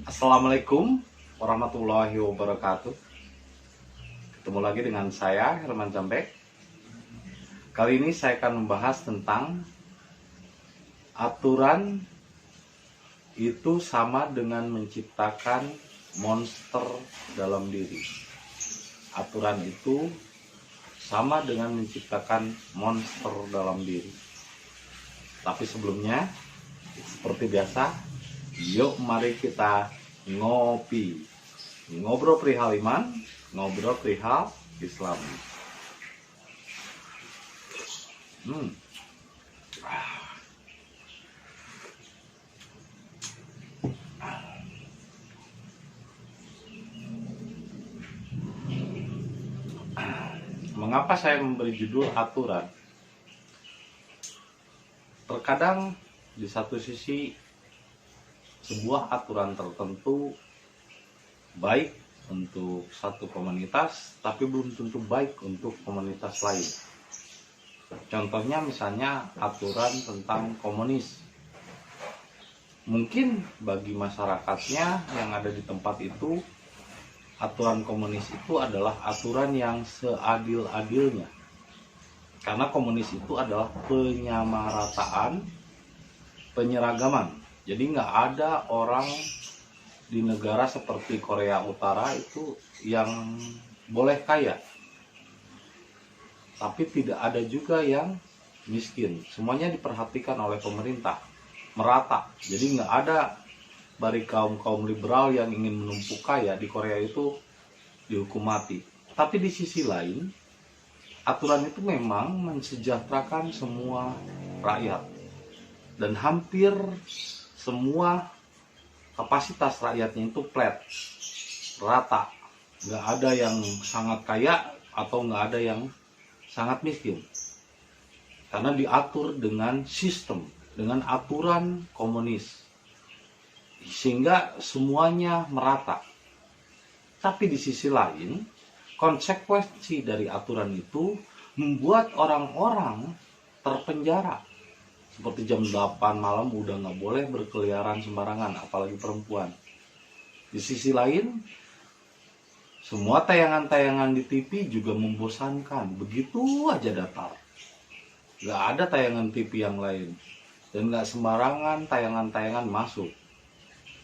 Assalamualaikum warahmatullahi wabarakatuh. Ketemu lagi dengan saya, Herman Jambek. Kali ini saya akan membahas tentang aturan itu sama dengan menciptakan monster dalam diri. Aturan itu sama dengan menciptakan monster dalam diri. Tapi sebelumnya, seperti biasa, yuk mari kita ngopi. Ngobrol perihal iman, ngobrol perihal Islam. Mengapa saya memberi judul aturan? Terkadang di satu sisi sebuah aturan tertentu baik untuk satu komunitas, tapi belum tentu baik untuk komunitas lain. Contohnya misalnya aturan tentang komunis. Mungkin bagi masyarakatnya yang ada di tempat itu, aturan komunis itu adalah aturan yang seadil-adilnya. Karena komunis itu adalah penyamarataan, penyeragaman. Jadi nggak ada orang di negara seperti Korea Utara itu yang boleh kaya, tapi tidak ada juga yang miskin. Semuanya diperhatikan oleh pemerintah, merata. Jadi nggak ada dari kaum liberal yang ingin menumpuk kaya di Korea itu dihukum mati. Tapi di sisi lain, aturan itu memang mensejahterakan semua rakyat, dan hampir semua kapasitas rakyatnya itu flat, rata, nggak ada yang sangat kaya atau nggak ada yang sangat miskin, karena diatur dengan sistem, dengan aturan komunis, sehingga semuanya merata. Tapi di sisi lain, konsekuensi dari aturan itu membuat orang-orang terpenjara. Seperti jam 8 malam udah nggak boleh berkeliaran sembarangan, apalagi perempuan. Di sisi lain, semua tayangan-tayangan di TV juga membosankan. Begitu aja datar. Nggak ada tayangan TV yang lain. Dan nggak sembarangan tayangan-tayangan masuk.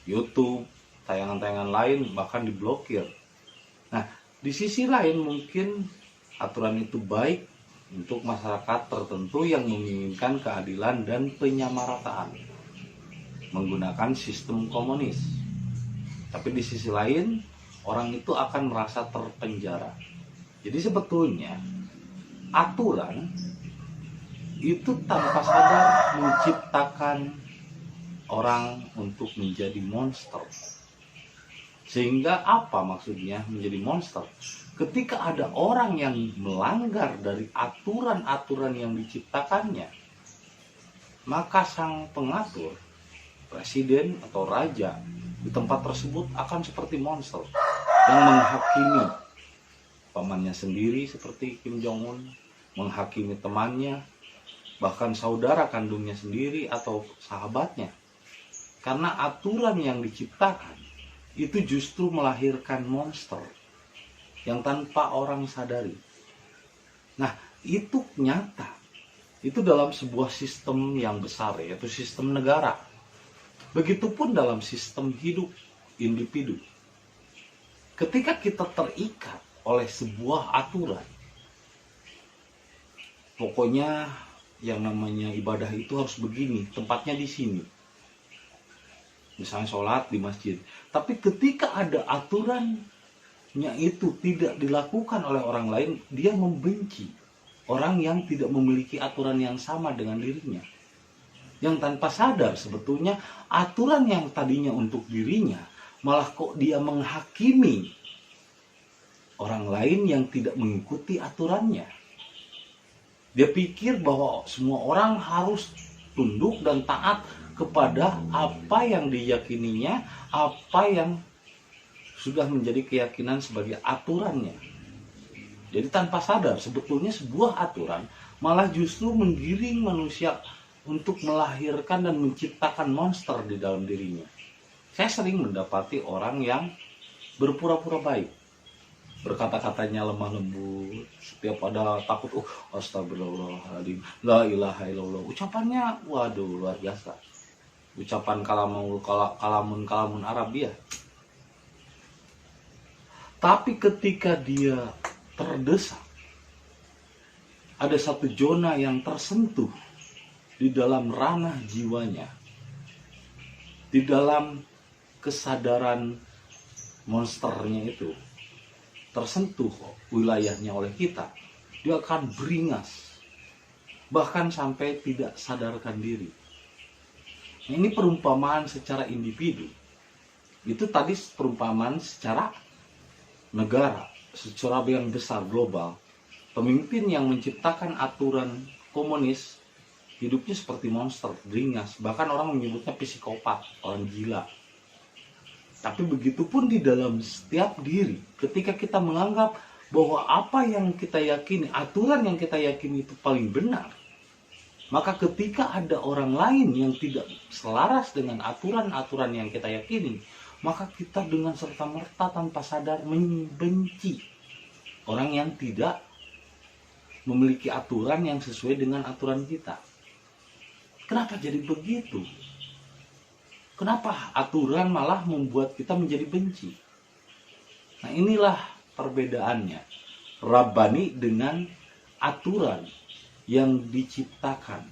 YouTube, tayangan-tayangan lain bahkan diblokir. Nah, di sisi lain mungkin aturan itu baik untuk masyarakat tertentu yang menginginkan keadilan dan penyamarataan menggunakan sistem komunis. Tapi di sisi lain, orang itu akan merasa terpenjara. Jadi sebetulnya aturan itu tanpa sadar menciptakan orang untuk menjadi monster. Sehingga apa maksudnya menjadi monster? Ketika ada orang yang melanggar dari aturan-aturan yang diciptakannya, maka sang pengatur, presiden atau raja di tempat tersebut akan seperti monster yang menghakimi pamannya sendiri seperti Kim Jong Un, menghakimi temannya, bahkan saudara kandungnya sendiri atau sahabatnya. Karena aturan yang diciptakan itu justru melahirkan monster yang tanpa orang sadari. Nah, itu nyata. Itu dalam sebuah sistem yang besar, yaitu sistem negara. Begitupun dalam sistem hidup individu. Ketika kita terikat oleh sebuah aturan, pokoknya yang namanya ibadah itu harus begini, tempatnya di sini. Misalnya sholat di masjid. Tapi ketika ada aturan itu tidak dilakukan oleh orang lain, dia membenci orang yang tidak memiliki aturan yang sama dengan dirinya. Yang tanpa sadar sebetulnya aturan yang tadinya untuk dirinya, malah kok dia menghakimi orang lain yang tidak mengikuti aturannya. Dia pikir bahwa semua orang harus tunduk dan taat kepada apa yang diyakininya, apa yang sudah menjadi keyakinan sebagai aturannya. Jadi tanpa sadar sebetulnya sebuah aturan malah justru menggiring manusia untuk melahirkan dan menciptakan monster di dalam dirinya. Saya sering mendapati orang yang berpura-pura baik, berkata-katanya lemah lembut, setiap ada takut, astagfirullahaladzim, la ilaha illallah, ucapannya waduh luar biasa, ucapan kalamun Arab ya. Tapi ketika dia terdesak, ada satu zona yang tersentuh di dalam ranah jiwanya, di dalam kesadaran monsternya itu, tersentuh wilayahnya oleh kita, dia akan beringas, bahkan sampai tidak sadarkan diri. Nah, ini perumpamaan secara individu. Itu tadi perumpamaan secara negara, secara yang besar global. Pemimpin yang menciptakan aturan komunis hidupnya seperti monster, beringas, bahkan orang menyebutnya psikopat, orang gila. Tapi begitupun di dalam setiap diri, ketika kita menganggap bahwa apa yang kita yakini, aturan yang kita yakini itu paling benar, maka ketika ada orang lain yang tidak selaras dengan aturan-aturan yang kita yakini, maka kita dengan serta-merta tanpa sadar membenci orang yang tidak memiliki aturan yang sesuai dengan aturan kita. Kenapa jadi begitu? Kenapa aturan malah membuat kita menjadi benci? Nah, inilah perbedaannya Rabbani dengan aturan yang diciptakan,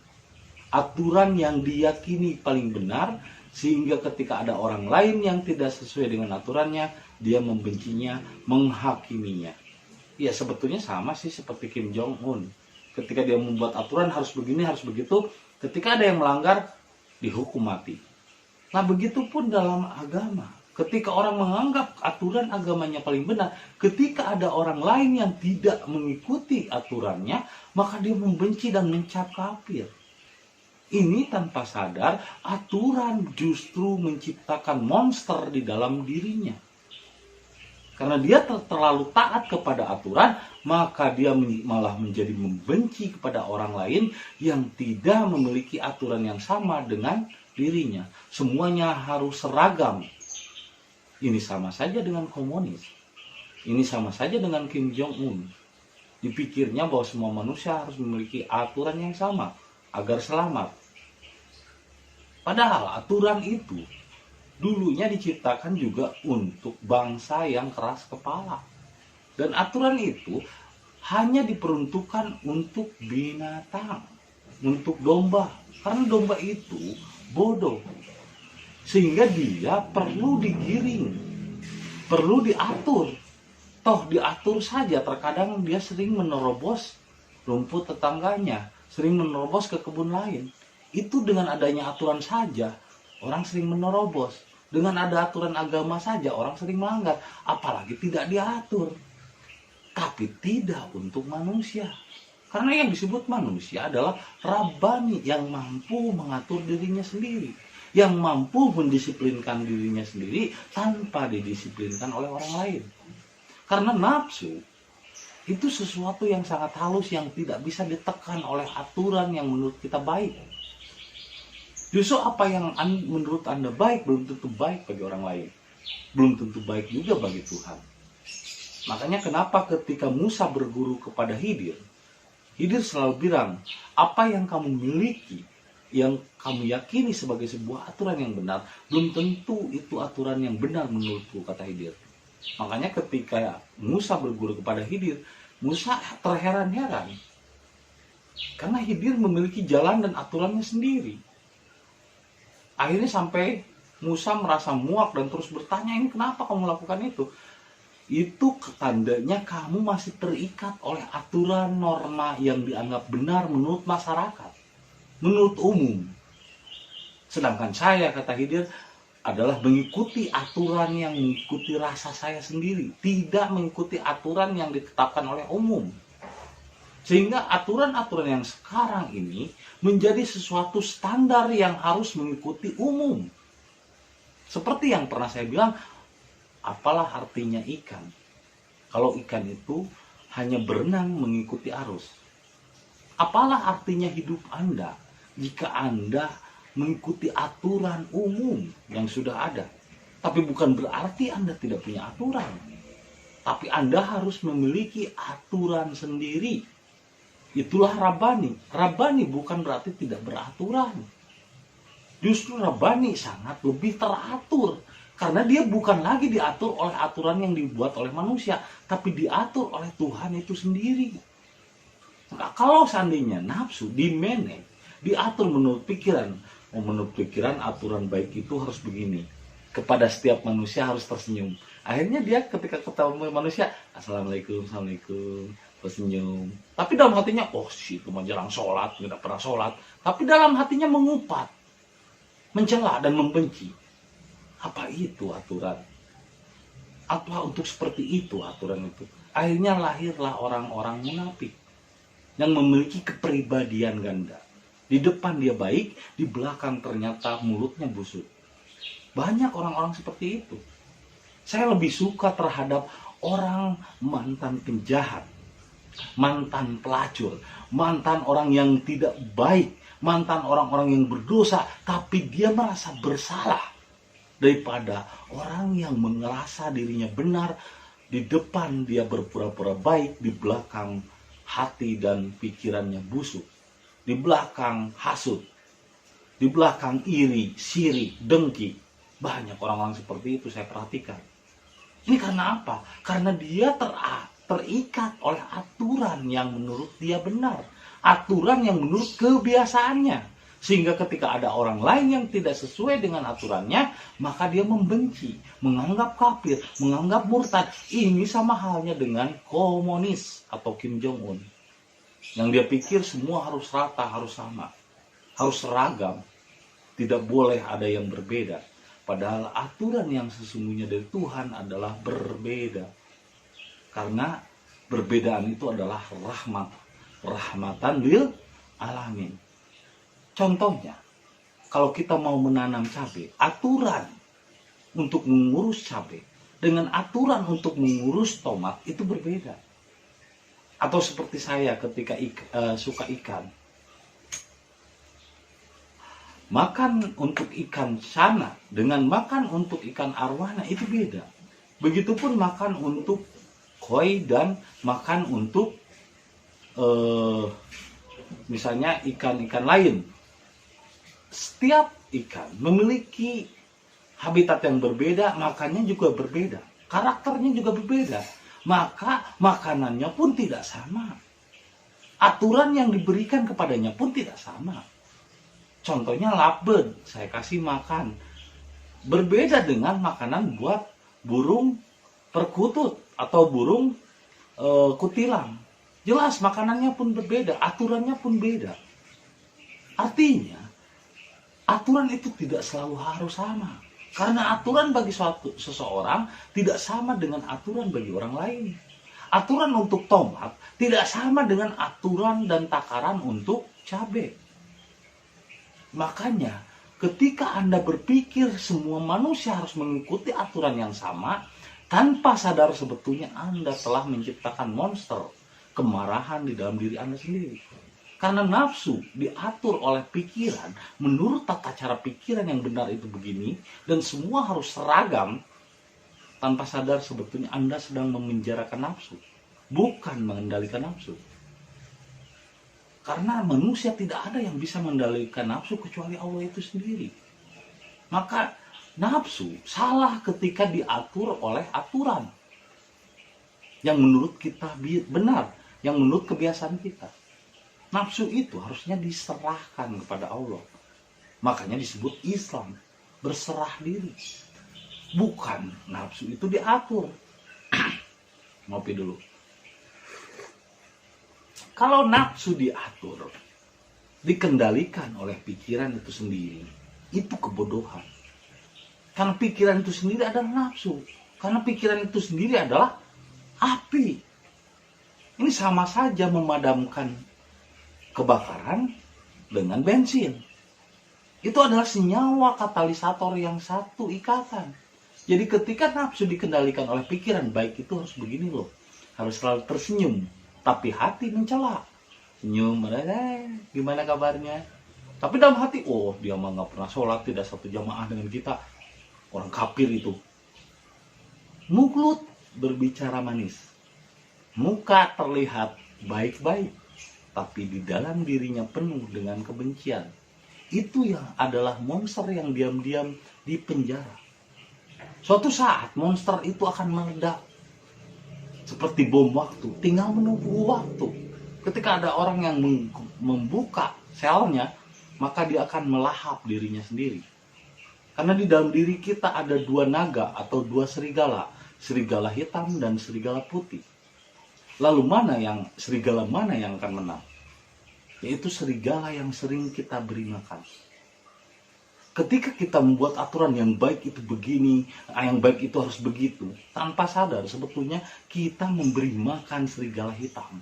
aturan yang diyakini paling benar, sehingga ketika ada orang lain yang tidak sesuai dengan aturannya, dia membencinya, menghakiminya. Ya sebetulnya sama sih seperti Kim Jong Un. Ketika dia membuat aturan harus begini, harus begitu, ketika ada yang melanggar, dihukum mati. Nah begitupun dalam agama, ketika orang menganggap aturan agamanya paling benar, ketika ada orang lain yang tidak mengikuti aturannya, maka dia membenci dan mencap kafir. Ini tanpa sadar, aturan justru menciptakan monster di dalam dirinya. Karena dia terlalu taat kepada aturan, maka dia malah menjadi membenci kepada orang lain yang tidak memiliki aturan yang sama dengan dirinya. Semuanya harus seragam. Ini sama saja dengan komunis. Ini sama saja dengan Kim Jong Un. Dipikirnya bahwa semua manusia harus memiliki aturan yang sama agar selamat. Padahal aturan itu dulunya diciptakan juga untuk bangsa yang keras kepala. Dan aturan itu hanya diperuntukkan untuk binatang, untuk domba. Karena domba itu bodoh, sehingga dia perlu digiring, perlu diatur. Toh diatur saja, terkadang dia sering menerobos rumput tetangganya, sering menerobos ke kebun lain. Itu dengan adanya aturan saja orang sering menerobos. Dengan ada aturan agama saja orang sering melanggar, apalagi tidak diatur. Tapi tidak untuk manusia. Karena yang disebut manusia adalah Rabbani, yang mampu mengatur dirinya sendiri, yang mampu mendisiplinkan dirinya sendiri tanpa didisiplinkan oleh orang lain. Karena nafsu itu sesuatu yang sangat halus yang tidak bisa ditekan oleh aturan yang menurut kita baik. Justru apa yang menurut Anda baik belum tentu baik bagi orang lain, belum tentu baik juga bagi Tuhan. Makanya kenapa ketika Musa berguru kepada Khidir, Khidir selalu bilang, apa yang kamu miliki, yang kamu yakini sebagai sebuah aturan yang benar, belum tentu itu aturan yang benar menurutku, kata Khidir. Makanya ketika Musa berguru kepada Khidir, Musa terheran-heran. Karena Khidir memiliki jalan dan aturannya sendiri. Akhirnya sampai Musa merasa muak dan terus bertanya, ini kenapa kamu melakukan itu? Itu tandanya kamu masih terikat oleh aturan norma yang dianggap benar menurut masyarakat, menurut umum. Sedangkan saya, kata Khidir, adalah mengikuti aturan yang mengikuti rasa saya sendiri, tidak mengikuti aturan yang ditetapkan oleh umum. Sehingga aturan-aturan yang sekarang ini menjadi sesuatu standar yang harus mengikuti umum. Seperti yang pernah saya bilang, apalah artinya ikan kalau ikan itu hanya berenang mengikuti arus? Apalah artinya hidup Anda jika Anda mengikuti aturan umum yang sudah ada? Tapi bukan berarti Anda tidak punya aturan. Tapi Anda harus memiliki aturan sendiri. Itulah Rabbani. Rabbani bukan berarti tidak beraturan. Justru Rabbani sangat lebih teratur. Karena dia bukan lagi diatur oleh aturan yang dibuat oleh manusia. Tapi diatur oleh Tuhan itu sendiri. Nah, kalau seandainya nafsu dimanage, diatur menurut pikiran. Menurut pikiran aturan baik itu harus begini. Kepada setiap manusia harus tersenyum. Akhirnya dia ketika ketemu manusia, Assalamualaikum, Assalamualaikum, tersenyum. Tapi dalam hatinya, oh si itu mah jarang sholat, tidak pernah sholat. Tapi dalam hatinya mengupat, mencela dan membenci. Apa itu aturan? Apa untuk seperti itu aturan itu? Akhirnya lahirlah orang-orang munafik yang memiliki kepribadian ganda. Di depan dia baik, di belakang ternyata mulutnya busuk. Banyak orang-orang seperti itu. Saya lebih suka terhadap orang mantan penjahat, mantan pelacur, mantan orang yang tidak baik, mantan orang-orang yang berdosa, tapi dia merasa bersalah, daripada orang yang merasa dirinya benar, di depan dia berpura-pura baik, di belakang hati dan pikirannya busuk, di belakang hasut, di belakang iri, siri, dengki. Banyak orang-orang seperti itu saya perhatikan. Ini karena apa? Karena dia terikat oleh aturan yang menurut dia benar. Aturan yang menurut kebiasaannya. Sehingga ketika ada orang lain yang tidak sesuai dengan aturannya, maka dia membenci, menganggap kafir, menganggap murtad. Ini sama halnya dengan komunis atau Kim Jong-un. Yang dia pikir semua harus rata, harus sama, harus seragam. Tidak boleh ada yang berbeda. Padahal aturan yang sesungguhnya dari Tuhan adalah berbeda. Karena perbedaan itu adalah rahmat. Rahmatan lil alamin. Contohnya, kalau kita mau menanam cabai, aturan untuk mengurus cabai dengan aturan untuk mengurus tomat itu berbeda. Atau seperti saya ketika suka ikan. Makan untuk ikan sana dengan makan untuk ikan arwana itu beda. Begitupun makan untuk koi dan makan untuk misalnya ikan-ikan lain. Setiap ikan memiliki habitat yang berbeda, makannya juga berbeda. Karakternya juga berbeda. Maka makanannya pun tidak sama. Aturan yang diberikan kepadanya pun tidak sama. Contohnya lovebird, saya kasih makan. Berbeda dengan makanan buat burung perkutut atau burung kutilang. Jelas makanannya pun berbeda, aturannya pun beda. Artinya, aturan itu tidak selalu harus sama. Karena aturan bagi seseorang tidak sama dengan aturan bagi orang lain. Aturan untuk tomat tidak sama dengan aturan dan takaran untuk cabai. Makanya ketika Anda berpikir semua manusia harus mengikuti aturan yang sama, tanpa sadar sebetulnya Anda telah menciptakan monster kemarahan di dalam diri Anda sendiri. Karena nafsu diatur oleh pikiran, menurut tata cara pikiran yang benar itu begini, dan semua harus seragam, tanpa sadar sebetulnya Anda sedang memenjarakan nafsu, bukan mengendalikan nafsu. Karena manusia tidak ada yang bisa mengendalikan nafsu kecuali Allah itu sendiri. Maka nafsu salah ketika diatur oleh aturan yang menurut kita benar, yang menurut kebiasaan kita. Nafsu itu harusnya diserahkan kepada Allah. Makanya disebut Islam, berserah diri. Bukan nafsu itu diatur. Ngopi dulu. Kalau nafsu diatur, dikendalikan oleh pikiran itu sendiri, itu kebodohan. Karena pikiran itu sendiri adalah nafsu. Karena pikiran itu sendiri adalah api. Ini sama saja memadamkan kebakaran dengan bensin. Itu adalah senyawa katalisator yang satu ikatan. Jadi ketika nafsu dikendalikan oleh pikiran, baik itu harus begini loh. Harus selalu tersenyum. Tapi hati mencela. Senyum, gimana kabarnya? Tapi dalam hati, oh dia mah gak pernah sholat, tidak satu jamaah dengan kita. orang kafir itu. Mulut berbicara manis, muka terlihat baik-baik, tapi di dalam dirinya penuh dengan kebencian. Itu yang adalah monster yang diam-diam di penjara. Suatu saat monster itu akan meledak seperti bom waktu, tinggal menunggu waktu. Ketika ada orang yang membuka selnya, maka dia akan melahap dirinya sendiri. Karena di dalam diri kita ada dua naga atau dua serigala, serigala hitam dan serigala putih. Lalu serigala mana yang akan menang? Yaitu serigala yang sering kita beri makan. Ketika kita membuat aturan yang baik itu begini, yang baik itu harus begitu, tanpa sadar sebetulnya kita memberi makan serigala hitam.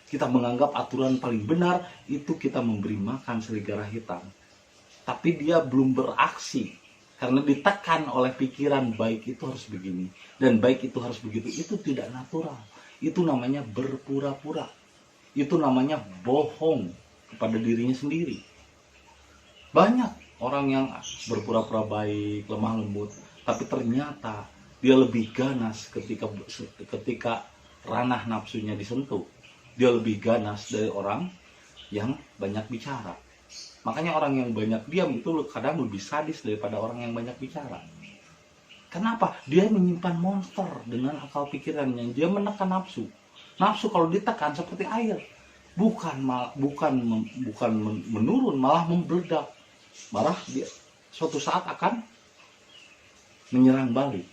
Kita menganggap aturan paling benar itu kita memberi makan serigala hitam. Tapi dia belum beraksi karena ditekan oleh pikiran baik itu harus begini dan baik itu harus begitu. Itu tidak natural. Itu namanya berpura-pura. Itu namanya bohong kepada dirinya sendiri. Banyak orang yang berpura-pura baik, lemah lembut, tapi ternyata dia lebih ganas ketika ranah nafsunya disentuh. Dia lebih ganas dari orang yang banyak bicara. Makanya orang yang banyak diam itu kadang lebih sadis daripada orang yang banyak bicara. Kenapa? Dia menyimpan monster dengan akal pikirannya. Dia menekan nafsu. Nafsu kalau ditekan seperti air, bukan menurun, malah membeledak. Malah dia suatu saat akan menyerang balik.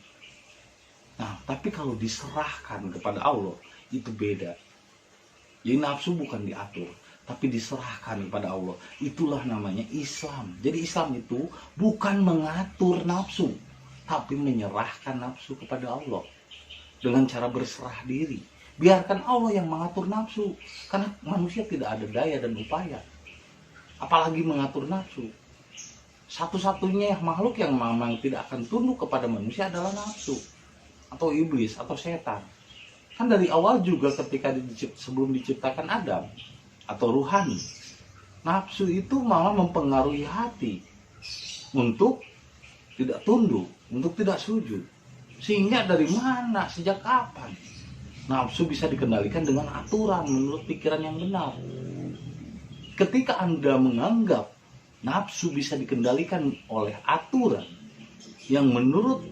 Nah, tapi kalau diserahkan kepada Allah, itu beda. Jadi nafsu bukan diatur, tapi diserahkan kepada Allah. Itulah namanya Islam. Jadi Islam itu bukan mengatur nafsu, tapi menyerahkan nafsu kepada Allah dengan cara berserah diri. Biarkan Allah yang mengatur nafsu, karena manusia tidak ada daya dan upaya, apalagi mengatur nafsu. Satu-satunya makhluk yang memang tidak akan tunduk kepada manusia adalah nafsu, atau iblis, atau setan. Kan dari awal juga ketika sebelum diciptakan Adam atau ruhani, nafsu itu malah mempengaruhi hati untuk tidak tunduk, untuk tidak sujud. Sehingga dari mana, sejak kapan nafsu bisa dikendalikan dengan aturan menurut pikiran yang benar? Ketika Anda menganggap nafsu bisa dikendalikan oleh aturan yang menurut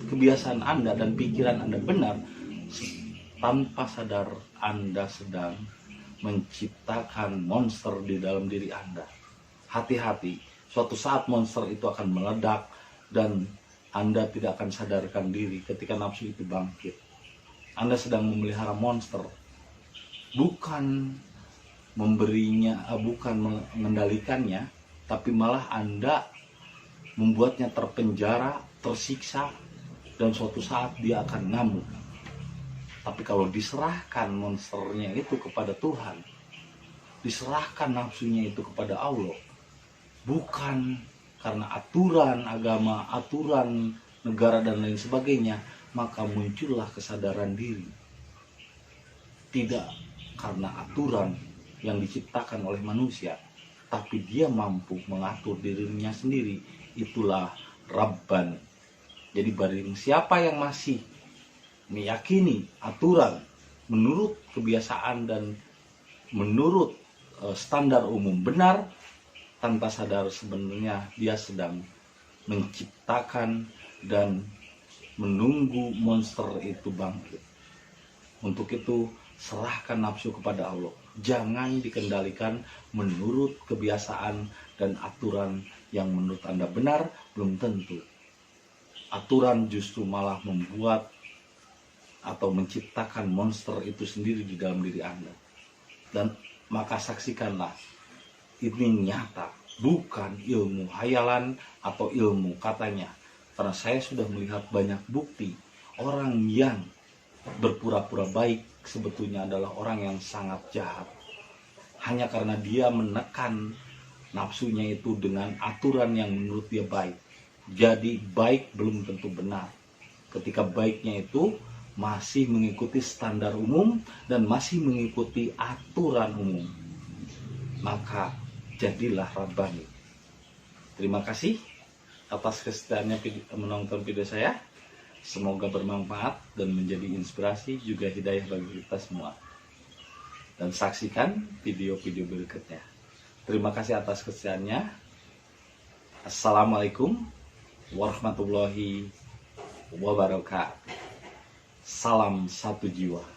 kebiasaan Anda dan pikiran Anda benar, tanpa sadar Anda sedang menciptakan monster di dalam diri Anda. Hati-hati, suatu saat monster itu akan meledak dan Anda tidak akan sadarkan diri ketika nafsu itu bangkit. Anda sedang memelihara monster, bukan bukan mengendalikannya, tapi malah Anda membuatnya terpenjara, tersiksa, dan suatu saat dia akan ngamuk. Tapi kalau diserahkan monsternya itu kepada Tuhan, diserahkan nafsunya itu kepada Allah, bukan karena aturan agama, aturan negara dan lain sebagainya, maka muncullah kesadaran diri. Tidak karena aturan yang diciptakan oleh manusia, tapi dia mampu mengatur dirinya sendiri. Itulah Rabban. Jadi barang siapa yang masih meyakini aturan menurut kebiasaan dan menurut standar umum benar, tanpa sadar sebenarnya dia sedang menciptakan dan menunggu monster itu bangkit. Untuk itu serahkan nafsu kepada Allah. Jangan dikendalikan menurut kebiasaan dan aturan yang menurut Anda benar, belum tentu. Aturan justru malah membuat atau menciptakan monster itu sendiri di dalam diri Anda. Dan maka saksikanlah, ini nyata, bukan ilmu hayalan atau ilmu katanya. Karena saya sudah melihat banyak bukti orang yang berpura-pura baik sebetulnya adalah orang yang sangat jahat. Hanya karena dia menekan nafsunya itu dengan aturan yang menurut dia baik. Jadi baik belum tentu benar. Ketika baiknya itu masih mengikuti standar umum dan masih mengikuti aturan umum, maka jadilah Rabbani. Terima kasih. atas kesetiaannya menonton video saya. Semoga bermanfaat dan menjadi inspirasi juga hidayah bagi kita semua. Dan saksikan video-video berikutnya. Terima kasih atas kesetiaannya. Assalamualaikum warahmatullahi wabarakatuh. Salam satu jiwa.